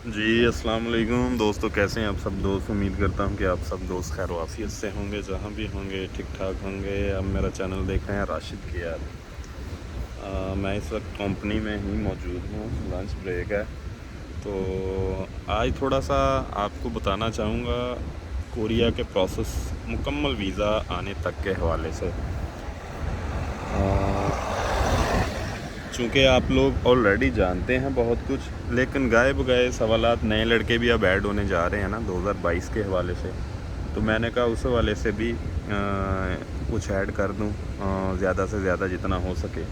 जी अस्सलाम वालेकुम दोस्तों, कैसे हैं आप सब दोस्त। उम्मीद करता हूं कि आप सब दोस्त खैर वाफियत से होंगे, जहां भी होंगे ठीक ठाक होंगे। अब मेरा चैनल देख रहे हैं राशिद के यार। मैं इस वक्त कंपनी में ही मौजूद हूं, लंच ब्रेक है। तो आज थोड़ा सा आपको बताना चाहूँगा कोरिया के प्रोसेस, मुकम्मल वीज़ा आने तक के हवाले से। चूँकि आप लोग ऑलरेडी जानते हैं बहुत कुछ, लेकिन गाए बगाए सवालात नए लड़के भी अब ऐड होने जा रहे हैं ना 2022 के हवाले से। तो मैंने कहा उस हवाले से भी कुछ ऐड कर दूं, ज़्यादा से ज़्यादा जितना हो सके,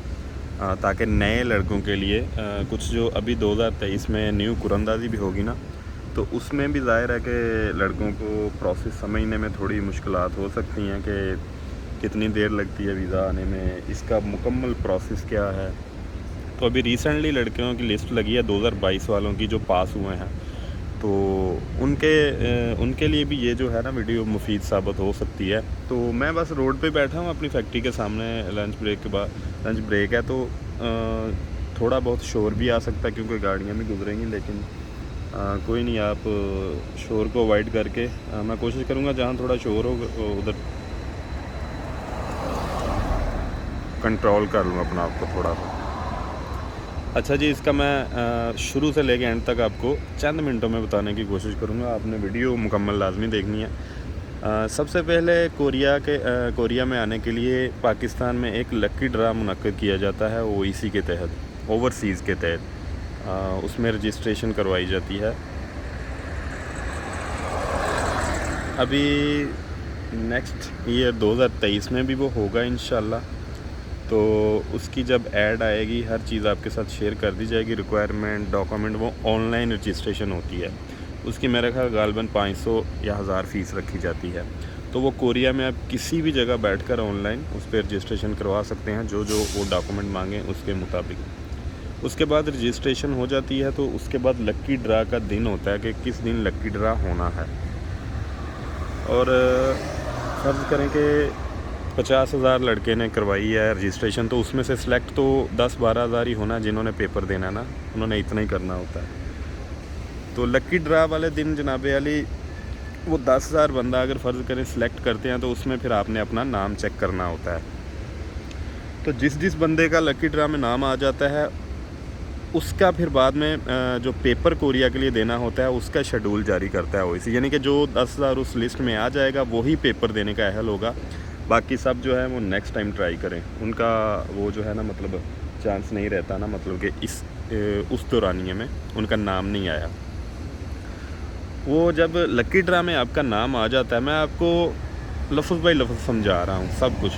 ताकि नए लड़कों के लिए कुछ जो अभी 2023 में न्यू कुरंदाजी भी होगी ना, तो उसमें भी ज़ाहिर है कि लड़कों को प्रोसेस समझने में थोड़ी मुश्किलात हो सकती हैं कि कितनी देर लगती है वीज़ा आने में, इसका मुकम्मल प्रोसेस क्या है। तो अभी रिसेंटली लड़कियों की लिस्ट लगी है 2022 वालों की जो पास हुए हैं, तो उनके लिए भी ये जो है ना वीडियो मुफीद साबित हो सकती है। तो मैं बस रोड पे बैठा हूँ अपनी फैक्ट्री के सामने, लंच ब्रेक के बाद लंच ब्रेक है, तो थोड़ा बहुत शोर भी आ सकता है क्योंकि गाड़ियाँ भी गुजरेंगी, लेकिन कोई नहीं, आप शोर को अवॉइड करके मैं कोशिश करूँगा जहाँ थोड़ा शोर हो उधर कंट्रोल कर लूँ अपना आप को थोड़ा सा। अच्छा जी, इसका मैं शुरू से लेके एंड तक आपको चंद मिनटों में बताने की कोशिश करूँगा। आपने वीडियो मुकम्मल लाजमी देखनी है। सबसे पहले कोरिया में आने के लिए पाकिस्तान में एक लकी ड्रा मुनक्किद किया जाता है ओईसी के तहत, ओवरसीज़ के तहत। उसमें रजिस्ट्रेशन करवाई जाती है। अभी नेक्स्ट ईयर 2023 में भी वो होगा इंशाल्लाह। तो उसकी जब ऐड आएगी हर चीज़ आपके साथ शेयर कर दी जाएगी। रिक्वायरमेंट डॉक्यूमेंट, वो ऑनलाइन रजिस्ट्रेशन होती है, उसकी मेरा ख्याल गालबन 500 या 1000 फ़ीस रखी जाती है। तो वो कोरिया में आप किसी भी जगह बैठकर ऑनलाइन उस पर रजिस्ट्रेशन करवा सकते हैं, जो जो वो डॉक्यूमेंट मांगें उसके मुताबिक। उसके बाद रजिस्ट्रेशन हो जाती है, तो उसके बाद लक्की ड्रा का दिन होता है कि किस दिन लक्की ड्रा होना है। और फ़र्ज़ करें कि 50,000 लड़के ने करवाई है रजिस्ट्रेशन, तो उसमें से सिलेक्ट तो 10-12 हज़ार ही होना, जिन्होंने पेपर देना ना, उन्होंने इतना ही करना होता है। तो लक्की ड्रा वाले दिन जनाब अली, वो 10,000 बंदा अगर फ़र्ज़ करें सिलेक्ट करते हैं, तो उसमें फिर आपने अपना नाम चेक करना होता है। तो जिस जिस बंदे का लक्की ड्रा में नाम आ जाता है, उसका फिर बाद में जो पेपर कोरिया के लिए देना होता है, उसका शेड्यूल जारी करता है ओईसी। यानी कि जो 10,000 उस लिस्ट में आ जाएगा वही पेपर देने का अहल होगा। बाकी सब जो है वो नेक्स्ट टाइम ट्राई करें, उनका वो जो है ना मतलब चांस नहीं रहता ना, मतलब कि उस दौरानिए में उनका नाम नहीं आया। वो जब लकी ड्रा में आपका नाम आ जाता है, मैं आपको लफ्ज़ बाई लफ्ज़ समझा रहा हूँ सब कुछ।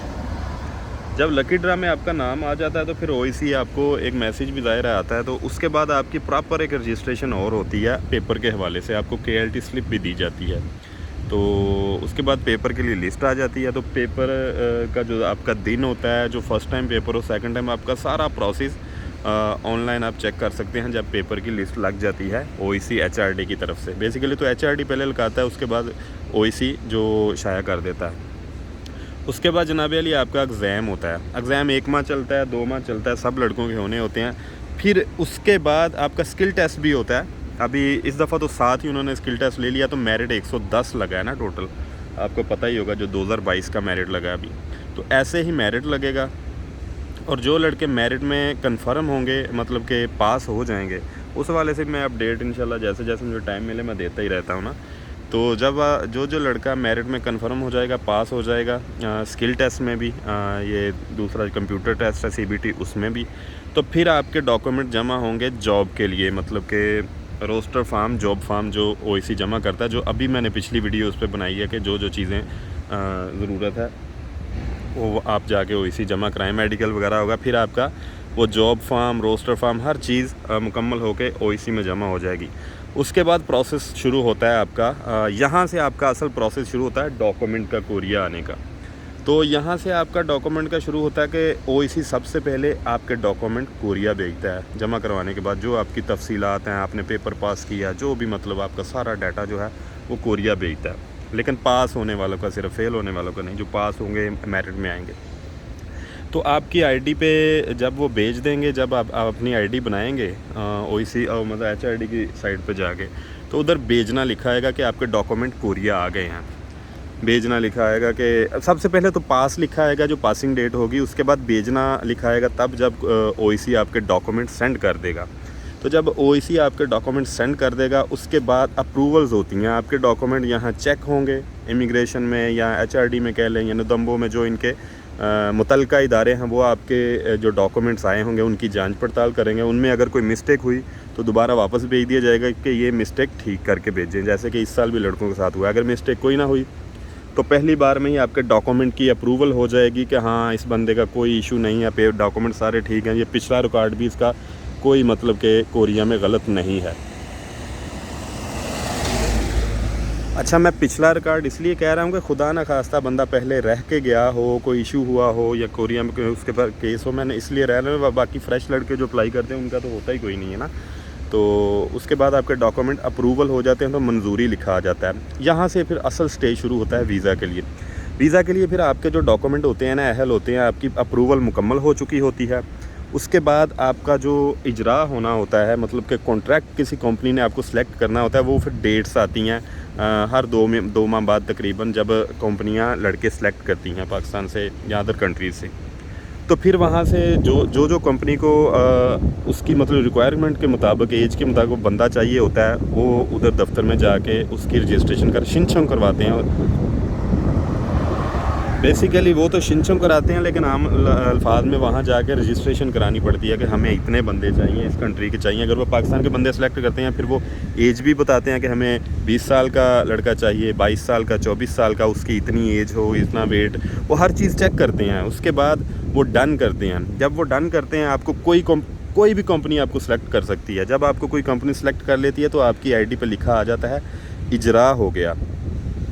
जब लकी ड्रा में आपका नाम आ जाता है तो फिर ओईसी आपको एक मैसेज भी ज़ाहिर आता है। तो उसके बाद आपकी प्रॉपर एक रजिस्ट्रेशन और होती है पेपर के हवाले से, आपको केएलटी स्लिप भी दी जाती है। तो उसके बाद पेपर के लिए लिस्ट आ जाती है। तो पेपर का जो आपका दिन होता है, जो फर्स्ट टाइम पेपर हो, सेकंड टाइम, आपका सारा प्रोसेस ऑनलाइन आप चेक कर सकते हैं जब पेपर की लिस्ट लग जाती है ओईसी एचआरडी की तरफ से। बेसिकली तो एचआरडी पहले लगाता है, उसके बाद ओईसी जो शाया कर देता है। उसके बाद जनाब अली आपका एग्ज़ाम होता है। एग्ज़ाम 1 माह चलता है, 2 माह चलता है, सब लड़कों के होने होते हैं। फिर उसके बाद आपका स्किल टेस्ट भी होता है। अभी इस दफ़ा तो साथ ही उन्होंने स्किल टेस्ट ले लिया, तो मेरिट 110 लगा है ना टोटल, आपको पता ही होगा जो 2022 का मेरिट लगा अभी। तो ऐसे ही मेरिट लगेगा, और जो लड़के मेरिट में कंफर्म होंगे, मतलब कि पास हो जाएंगे, उस वाले से मैं अपडेट इंशाल्लाह जैसे जैसे मुझे टाइम मिले मैं देता ही रहता हूँ ना। तो जब जो जो लड़का मेरिट में कंफर्म हो जाएगा, पास हो जाएगा, स्किल टेस्ट में भी, ये दूसरा कंप्यूटर टेस्ट है सीबीटी, उसमें भी, तो फिर आपके डॉक्यूमेंट जमा होंगे जॉब के लिए, मतलब कि रोस्टर फार्म, जॉब फार्म जो ओईसी जमा करता है, जो अभी मैंने पिछली वीडियो उस पर बनाई है कि जो जो चीज़ें ज़रूरत है वो आप जाके ओईसी जमा कराएं। मेडिकल वगैरह होगा, फिर आपका वो जॉब फार्म, रोस्टर फार्म, हर चीज़ मुकम्मल होके ओईसी में जमा हो जाएगी। उसके बाद प्रोसेस शुरू होता है आपका, यहाँ से आपका असल प्रोसेस शुरू होता है डॉक्यूमेंट का कोरिया आने का। तो यहाँ से आपका डॉक्यूमेंट का शुरू होता है कि ओईसी सबसे पहले आपके डॉक्यूमेंट कोरिया भेजता है। जमा करवाने के बाद जो आपकी तफसीलात हैं, आपने पेपर पास किया, जो भी मतलब आपका सारा डाटा जो है वो कोरिया भेजता है। लेकिन पास होने वालों का, सिर्फ फेल होने वालों का नहीं, जो पास होंगे मेरिट में आएंगे। तो आपकी आईडी पे जब वो भेज देंगे, जब आप अपनी आईडी बनाएंगे ओईसी मतलब एचआरडी की साइट पे जाके, तो उधर भेजना लिखा आएगा कि आपके डॉक्यूमेंट कोरिया आ गए हैं। भेजना लिखा आएगा कि सबसे पहले तो पास लिखा आएगा जो पासिंग डेट होगी, उसके बाद भेजना लिखा आएगा तब जब ओईसी आपके डॉक्यूमेंट सेंड कर देगा। तो जब ओईसी आपके डॉक्यूमेंट सेंड कर देगा उसके बाद अप्रूवल्स होती हैं, आपके डॉक्यूमेंट यहाँ चेक होंगे इमिग्रेशन में या एचआरडी में कह लें या नुदम्बो में, जो इनके मुतल्लिका इदारे हैं वो आपके जो डॉक्यूमेंट्स आए होंगे उनकी जांच पड़ताल करेंगे। उनमें अगर कोई मिस्टेक हुई तो दोबारा वापस भेज दिया जाएगा कि ये मिस्टेक ठीक करके भेजें, जैसे कि इस साल भी लड़कों के साथ हुआ। अगर मिस्टेक कोई ना हुई तो पहली बार में ही आपके डॉक्यूमेंट की अप्रूवल हो जाएगी कि हाँ इस बंदे का कोई इशू नहीं है, पे डॉक्यूमेंट सारे ठीक हैं, ये पिछला रिकॉर्ड भी इसका कोई मतलब कि कोरिया में गलत नहीं है। अच्छा, मैं पिछला रिकॉर्ड इसलिए कह रहा हूँ कि खुदा ना खास्ता बंदा पहले रह के गया हो, कोई इशू हुआ हो या कोरिया में उसके पर केस हो, मैंने इसलिए रह रहा हूँ। बाकी फ़्रेश लड़के जो अप्लाई करते हैं उनका तो होता ही कोई नहीं है ना। तो उसके बाद आपके डॉक्यूमेंट अप्रूवल हो जाते हैं तो मंजूरी लिखा आ जाता है। यहाँ से फिर असल स्टेज शुरू होता है वीज़ा के लिए। वीज़ा के लिए फिर आपके जो डॉक्यूमेंट होते हैं ना, अहल होते हैं, आपकी अप्रूवल मुकम्मल हो चुकी होती है। उसके बाद आपका जो इजरा होना होता है, मतलब कि कॉन्ट्रैक्ट किसी कंपनी ने आपको सेलेक्ट करना होता है, वो फिर डेट्स आती हैं हर 2 माह बाद तकरीबन, जब कंपनियां लड़के सेलेक्ट करती हैं पाकिस्तान से या अदर कंट्रीज़ से। तो फिर वहाँ से जो कंपनी को उसकी मतलब रिक्वायरमेंट के मुताबिक, एज के मुताबिक बंदा चाहिए होता है, वो उधर दफ्तर में जाके उसकी रजिस्ट्रेशन शिनचम करवाते हैं। बेसिकली वो तो शिनचम कराते हैं, लेकिन आम अल्फाज में वहाँ जाके रजिस्ट्रेशन करानी पड़ती है कि हमें इतने बंदे चाहिए, इस कंट्री के चाहिए। अगर वो पाकिस्तान के बंदे सेलेक्ट करते हैं फिर वो एज भी बताते हैं कि हमें 20 साल का लड़का चाहिए, 22 साल का, 24 साल का, उसकी इतनी एज हो, इतना वेट, वो हर चीज़ चेक करते हैं। उसके बाद वो डन करते हैं। जब वो डन करते हैं, आपको कोई भी कंपनी आपको सेलेक्ट कर सकती है। जब आपको कोई कंपनी सेलेक्ट कर लेती है तो आपकी आईडी पे लिखा आ जाता है इजरा हो गया।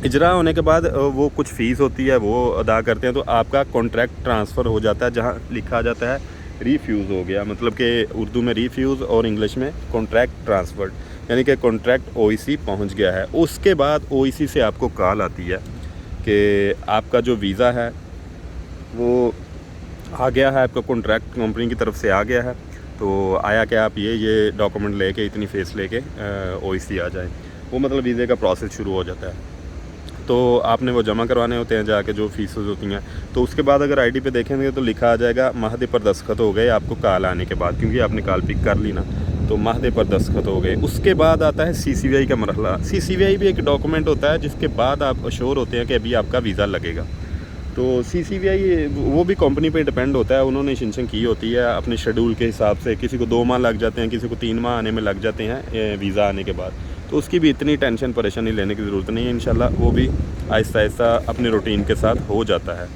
इजरा होने के बाद वो कुछ फ़ीस होती है वो अदा करते हैं, तो आपका कॉन्ट्रैक्ट ट्रांसफ़र हो जाता है, जहाँ लिखा जाता है रीफ्यूज़ हो गया, मतलब कि उर्दू में रीफ्यूज़ और इंग्लिश में कॉन्ट्रैक्ट ट्रांसफ़र्ड, यानी कि कॉन्ट्रैक्ट ओईसी पहुंच गया है। उसके बाद ओईसी से आपको कॉल आती है कि आपका जो वीज़ा है वो आ गया है, आपका कॉन्ट्रैक्ट कंपनी की तरफ से आ गया है, तो आया कि आप ये डॉक्यूमेंट लेके, इतनी फ़ीस लेके ओईसी आ जाए। वो मतलब वीज़े का प्रोसेस शुरू हो जाता है। तो आपने वो जमा करवाने होते हैं जाके, जो फ़ीस होती हैं। तो उसके बाद अगर आईडी पे देखेंगे तो लिखा आ जाएगा माहदे पर दस्तखत हो गए, आपको कॉल आने के बाद, क्योंकि आपने कॉल पिक कर ली ना, तो माहदे पर दस्तखत हो गए। उसके बाद आता है सीसीवीआई का मरहला। सीसीवीआई भी एक डॉक्यूमेंट होता है जिसके बाद आप अश्योर होते हैं कि अभी आपका वीज़ा लगेगा। तो सीसीवीआई वो भी कंपनी पे डिपेंड होता है, उन्होंने शिनचन की होती है अपने शेड्यूल के हिसाब से। किसी को 2 माह लग जाते हैं, किसी को 3 माह आने में लग जाते हैं वीज़ा आने के बाद। तो उसकी भी इतनी टेंशन परेशानी लेने की ज़रूरत नहीं है, इंशाल्लाह वो भी आहिस्ता आहिस्ता अपने रूटीन के साथ हो जाता है।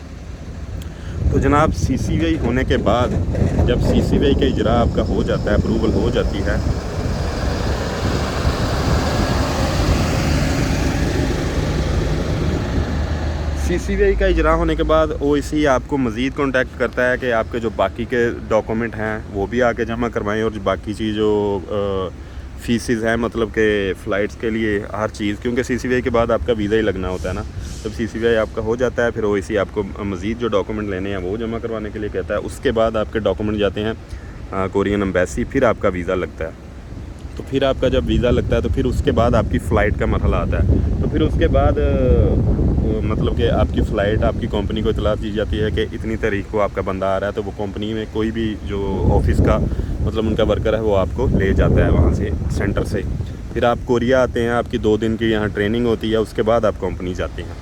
तो जनाब, सीसीवीआई होने के बाद जब सीसीवीआई का इजरा आपका हो जाता है, अप्रूवल हो जाती है, सीसीवीआई का इजरा होने के बाद ओईसी आपको मज़ीद कांटेक्ट करता है कि आपके जो बाकी के डॉक्यूमेंट हैं वो भी आके जमा करवाएं, और जो बाकी चीज़ जो फ़ीसेस हैं, मतलब कि फ़्लाइट्स के लिए हर चीज़, क्योंकि सीसीवीआई के बाद आपका वीज़ा ही लगना होता है ना। जब सीसीवीआई आपका हो जाता है फिर ओईसी आपको मज़ीद जो डॉक्यूमेंट लेने हैं वो जमा करवाने के लिए कहता है। उसके बाद आपके डॉक्यूमेंट जाते हैं कोरियन एम्बेसी, फिर आपका वीज़ा लगता है। तो फिर आपका जब वीज़ा लगता है तो फिर उसके बाद आपकी फ़्लाइट का मरहला आता है। तो फिर उसके बाद मतलब कि आपकी फ़्लाइट, आपकी कंपनी को इतला दी जाती है कि इतनी तारीख को आपका बंदा आ रहा है, तो वो कंपनी में कोई भी जो ऑफ़िस का मतलब उनका वर्कर है वो आपको ले जाता है वहाँ से, सेंटर से। फिर आप कोरिया आते हैं, आपकी 2 दिन की यहाँ ट्रेनिंग होती है, उसके बाद आप कंपनी जाते हैं।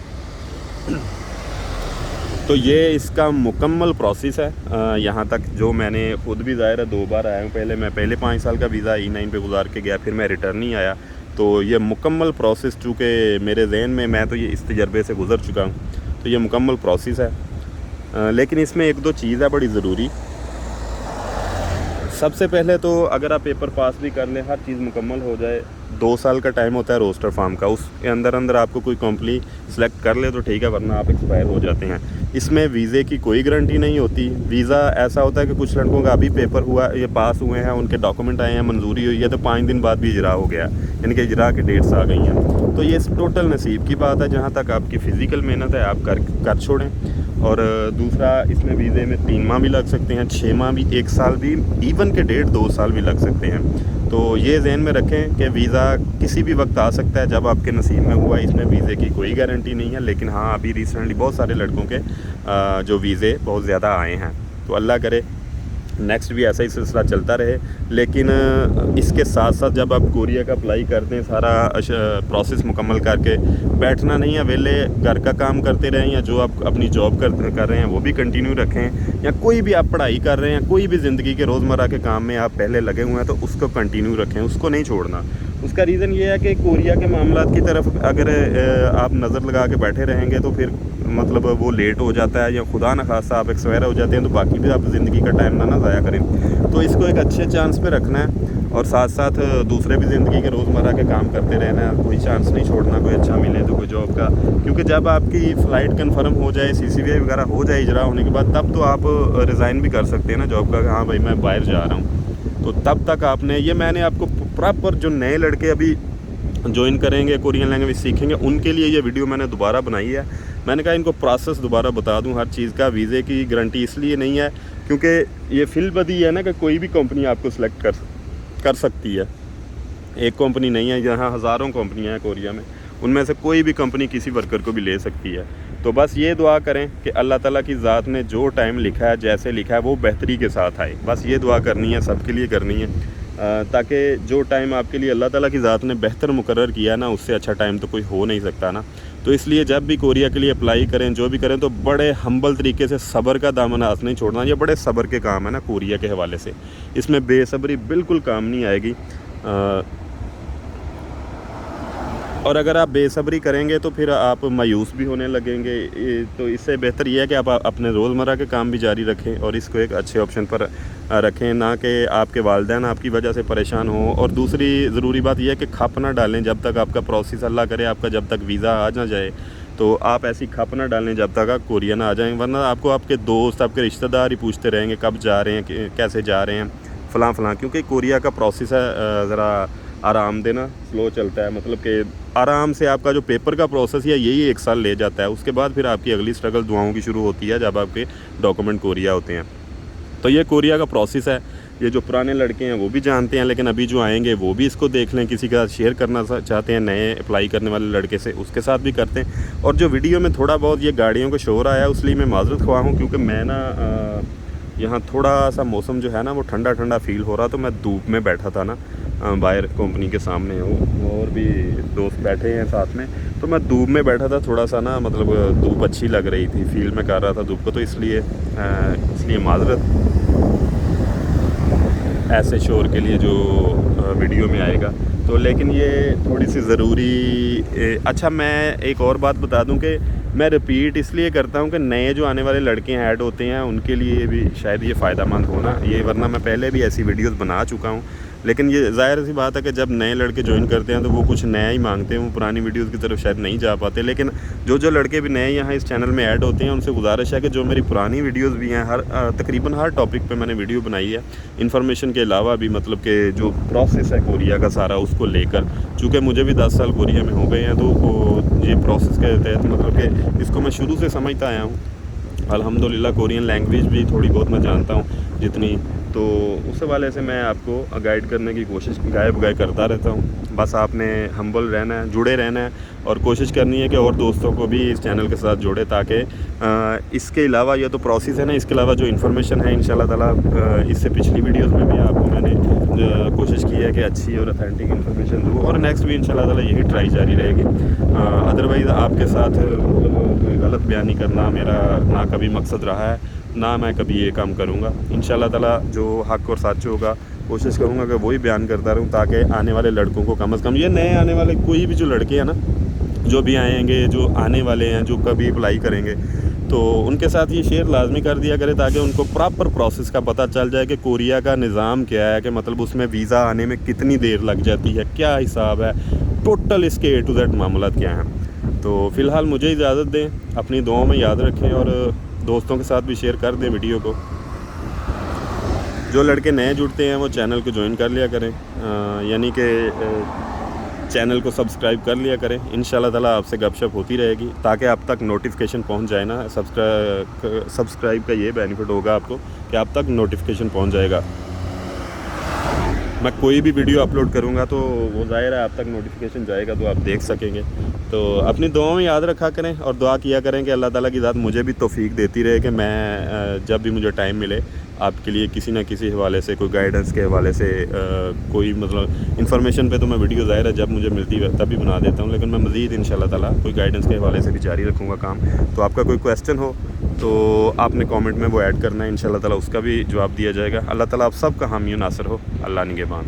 तो ये इसका मुकम्मल प्रोसेस है यहाँ तक, जो मैंने ख़ुद भी ज़ाहिर है 2 बार आया हूँ। मैं पहले 5 साल का वीज़ा E9 पे गुजार के गया, फिर मैं रिटर्न नहीं आया। तो ये मुकम्मल प्रोसेस, चूँकि मेरे जहन में मैं तो ये इस तजर्बे से गुज़र चुका हूँ, तो ये मुकम्मल प्रोसेस है। लेकिन इसमें 1-2 चीज़ है बड़ी ज़रूरी। सबसे पहले तो अगर आप पेपर पास भी कर लें, हर चीज़ मुकम्मल हो जाए, 2 साल का टाइम होता है रोस्टर फार्म का, उसके अंदर आपको कोई कंपनी सेलेक्ट कर ले तो ठीक है, वरना आप एक्सपायर हो जाते हैं। इसमें वीज़े की कोई गारंटी नहीं होती। वीज़ा ऐसा होता है कि कुछ लड़कों का अभी पेपर हुआ, ये पास हुए हैं, उनके डॉक्यूमेंट आए हैं, मंजूरी हुई है, तो 5 दिन बाद भी इजरा हो गया, यानी कि इजरा की डेट्स आ गई हैं। तो ये टोटल नसीब की बात है। जहाँ तक आपकी फ़िज़िकल मेहनत है आप कर छोड़ें, और दूसरा इसमें वीज़े में 3 माह भी लग सकते हैं, 6 माह भी, 1 साल भी, इवन के 1.5-2 साल भी लग सकते हैं। तो ये ज़हन में रखें कि वीज़ा किसी भी वक्त आ सकता है, जब आपके नसीब में हुआ। इसमें वीज़े की कोई गारंटी नहीं है, लेकिन हाँ अभी रिसेंटली बहुत सारे लड़कों के जो वीज़े बहुत ज़्यादा आए हैं। तो अल्लाह करे नेक्स्ट भी ऐसा ही सिलसिला चलता रहे। लेकिन इसके साथ साथ जब आप कोरिया का अप्लाई करते हैं, सारा प्रोसेस मुकम्मल करके बैठना नहीं है, वेले घर का काम करते रहें, या जो आप अपनी जॉब कर रहे हैं वो भी कंटिन्यू रखें, या कोई भी आप पढ़ाई कर रहे हैं, कोई भी ज़िंदगी के रोज़मर्रा के काम में आप पहले लगे हुए हैं तो उसको कंटिन्यू रखें, उसको नहीं छोड़ना। उसका रीज़न ये है कि कोरिया के मामलात की तरफ अगर आप नज़र लगा के बैठे रहेंगे तो फिर मतलब वो लेट हो जाता है, या खुदा न खास्ता आप एक्सपायर हो जाते हैं, तो बाकी भी आप ज़िंदगी का टाइम ना ज़ाया करें। तो इसको एक अच्छे चांस पे रखना है, और साथ साथ दूसरे भी ज़िंदगी के रोज़मर्रा के काम करते रहना है। कोई चांस नहीं छोड़ना, कोई अच्छा मिले तो कोई जॉब का, क्योंकि जब आपकी फ़्लाइट कंफर्म हो जाए, CCV वगैरह हो जाए इजरा होने के बाद, तब तो आप रिज़ाइन भी कर सकते हैं ना जॉब का, हाँ भाई मैं बाहर जा रहा हूँ। तो तब तक आपने ये, मैंने आपको प्रॉपर जो नए लड़के अभी ज्वाइन करेंगे, कोरियन लैंग्वेज सीखेंगे, उनके लिए ये वीडियो मैंने दोबारा बनाई है। मैंने कहा इनको प्रोसेस दोबारा बता दूं हर चीज़ का। वीज़े की गारंटी इसलिए नहीं है क्योंकि ये फिलबदी है ना कि कोई भी कंपनी आपको सिलेक्ट कर सकती है। एक कंपनी नहीं है, यहाँ हज़ारों कंपनियाँ हैं कोरिया में, उनमें से कोई भी कंपनी किसी वर्कर को भी ले सकती है। तो बस ये दुआ करें कि अल्लाह ताला की ज़ात ने जो टाइम लिखा है, जैसे लिखा है, वो बेहतरी के साथ आए। बस ये दुआ करनी है, सबके लिए करनी है, ताकि जो टाइम आपके लिए अल्लाह ताला की ज़ात ने बेहतर मुकर्रर किया ना, उससे अच्छा टाइम तो कोई हो नहीं सकता ना। तो इसलिए जब भी कोरिया के लिए अप्लाई करें, जो भी करें, तो बड़े हम्बल तरीके से सब्र का दामन हाथ नहीं छोड़ना। ये बड़े सब्र के काम है ना कोरिया के हवाले से, इसमें बेसब्री बिल्कुल काम नहीं आएगी। और अगर आप बेसब्री करेंगे तो फिर आप मायूस भी होने लगेंगे। तो इससे बेहतर ये है कि आप अपने रोज़मर्रा के काम भी जारी रखें और इसको एक अच्छे ऑप्शन पर रखें, ना कि आपके वालिदैन आपकी वजह से परेशान हो। और दूसरी ज़रूरी बात यह है कि खप ना डालें जब तक आपका प्रोसेस, अल्लाह करे आपका जब तक वीज़ा आ ना जाए, तो आप ऐसी खप ना डालें जब तक आप कोरिया ना आ जाएँ, वरना आपको आपके दोस्त, आपके रिश्तेदार ही पूछते रहेंगे कब जा रहे हैं, कैसे जा रहे हैं, फ़लाँ। क्योंकि कोरिया का प्रोसेस है ज़रा आराम देना, स्लो चलता है, मतलब कि आराम से आपका जो पेपर का प्रोसेस है यही 1 साल ले जाता है। उसके बाद फिर आपकी अगली स्ट्रगल दुआओं की शुरू होती है जब आपके डॉक्यूमेंट कोरिया होते हैं। तो ये कोरिया का प्रोसेस है, ये जो पुराने लड़के हैं वो भी जानते हैं, लेकिन अभी जो आएंगे वो भी इसको देख लें, किसी का शेयर करना चाहते हैं नए अप्लाई करने वाले लड़के से, उसके साथ भी करते हैं। और जो वीडियो में थोड़ा बहुत ये गाड़ियों का शोर आया, उसलिए मैं माजरत ख्वाह हूँ, क्योंकि मैं ना यहाँ थोड़ा सा मौसम जो है ना वो ठंडा ठंडा फील हो रहा, तो मैं धूप में बैठा था ना, बाहर कंपनी के सामने और भी दोस्त बैठे हैं साथ में, तो मैं धूप में बैठा था, थोड़ा सा ना मतलब धूप अच्छी लग रही थी, फील में कर रहा था धूप को, तो इसलिए माजरत ऐसे शोर के लिए जो वीडियो में आएगा। तो लेकिन ये थोड़ी सी ज़रूरी। अच्छा, मैं एक और बात बता दूं कि मैं रिपीट इसलिए करता हूं कि नए जो आने वाले लड़के ऐड होते हैं उनके लिए भी शायद ये फ़ायदेमंद होना ये, वरना मैं पहले भी ऐसी वीडियोस बना चुका हूं। लेकिन ये ज़ाहिर सी बात है कि जब नए लड़के ज्वाइन करते हैं तो वो कुछ नया ही मांगते हैं, वो पुरानी वीडियोस की तरफ शायद नहीं जा पाते। लेकिन जो लड़के भी नए यहाँ इस चैनल में ऐड होते हैं उनसे गुजारिश है कि जो मेरी पुरानी वीडियोस भी हैं, तकरीबन हर टॉपिक पे मैंने वीडियो बनाई है, इन्फॉर्मेशन के अलावा भी, मतलब कि जो प्रोसेस है कोरिया का सारा उसको लेकर, चूँकि मुझे भी 10 साल कोरिया में हो गए हैं, तो ये प्रोसेस के तहत मतलब कि इसको मैं शुरू से समझता आया हूँ। अल्हम्दुलिल्लाह कोरियन लैंग्वेज भी थोड़ी बहुत मैं जानता हूँ जितनी, तो उस हवाले से मैं आपको गाइड करने की कोशिश गाय करता रहता हूँ। बस आपने हम्बल रहना है, जुड़े रहना है, और कोशिश करनी है कि और दोस्तों को भी इस चैनल के साथ जोड़े, ताकि इसके अलावा ये तो प्रोसेस है ना, इसके अलावा जो इन्फॉर्मेशन है इंशाल्लाह ताला, इससे पिछली वीडियोस में भी आपको मैंने कोशिश की है कि अच्छी और अथेंटिक इन्फॉर्मेशन दूँ, और नेक्स्ट भी इंशाल्लाह ताला यही ट्राई जारी रहेगी। अदरवाइज़ आपके साथ कोई गलत बयानी करना मेरा ना कभी मकसद रहा है, ना मैं कभी ये काम करूँगा। इंशाल्लाह ताला जो हक़ और सच होगा कोशिश करूँगा कि वही बयान करता रहूँ, ताकि आने वाले लड़कों को कम से कम, ये नए आने वाले कोई भी जो लड़के हैं ना, जो भी आएंगे, जो आने वाले हैं, जो कभी अप्लाई करेंगे, तो उनके साथ ये शेयर लाजमी कर दिया करें, ताकि उनको प्रॉपर प्रोसेस का पता चल जाए कि कोरिया का निज़ाम क्या है, कि मतलब उसमें वीज़ा आने में कितनी देर लग जाती है, क्या हिसाब है, टोटल इसके A to Z मामला क्या हैं। तो फ़िलहाल मुझे इजाज़त दें, अपनी दुआओं में याद रखें, और दोस्तों के साथ भी शेयर कर दें वीडियो को। जो लड़के नए जुड़ते हैं वो चैनल को ज्वाइन कर लिया करें, यानी कि चैनल को सब्सक्राइब कर लिया करें। इंशाल्लाह ताला आपसे गपशप होती रहेगी ताकि आप तक नोटिफिकेशन पहुंच जाए ना। सब्सक्राइब का ये बेनिफिट होगा आपको कि आप तक नोटिफिकेशन पहुंच जाएगा। मैं कोई भी वीडियो अपलोड करूंगा तो वो ज़ाहिर है आप तक नोटिफिकेशन जाएगा तो आप देख सकेंगे। तो अपनी दुआ में याद रखा करें और दुआ किया करें कि अल्लाह ताला की ज़ात मुझे भी तौफीक देती रहे कि मैं जब भी मुझे टाइम मिले आपके लिए किसी न किसी हवाले से, कोई गाइडेंस के हवाले से, कोई मतलब इन्फॉर्मेशन पे तो मैं वीडियो ज़ाहिर है जब मुझे मिलती है तभी बना देता हूँ, लेकिन मैं मज़ीद इंशाल्लाह ताला कोई गाइडेंस के हवाले से भी जारी रखूँगा काम। तो आपका कोई क्वेश्चन हो तो आपने कमेंट में वो ऐड करना है, इंशाल्लाह ताला उसका भी जवाब दिया जाएगा। अल्लाह ताला आप सब का हामी नासर हो। अल्लाह निगहबान।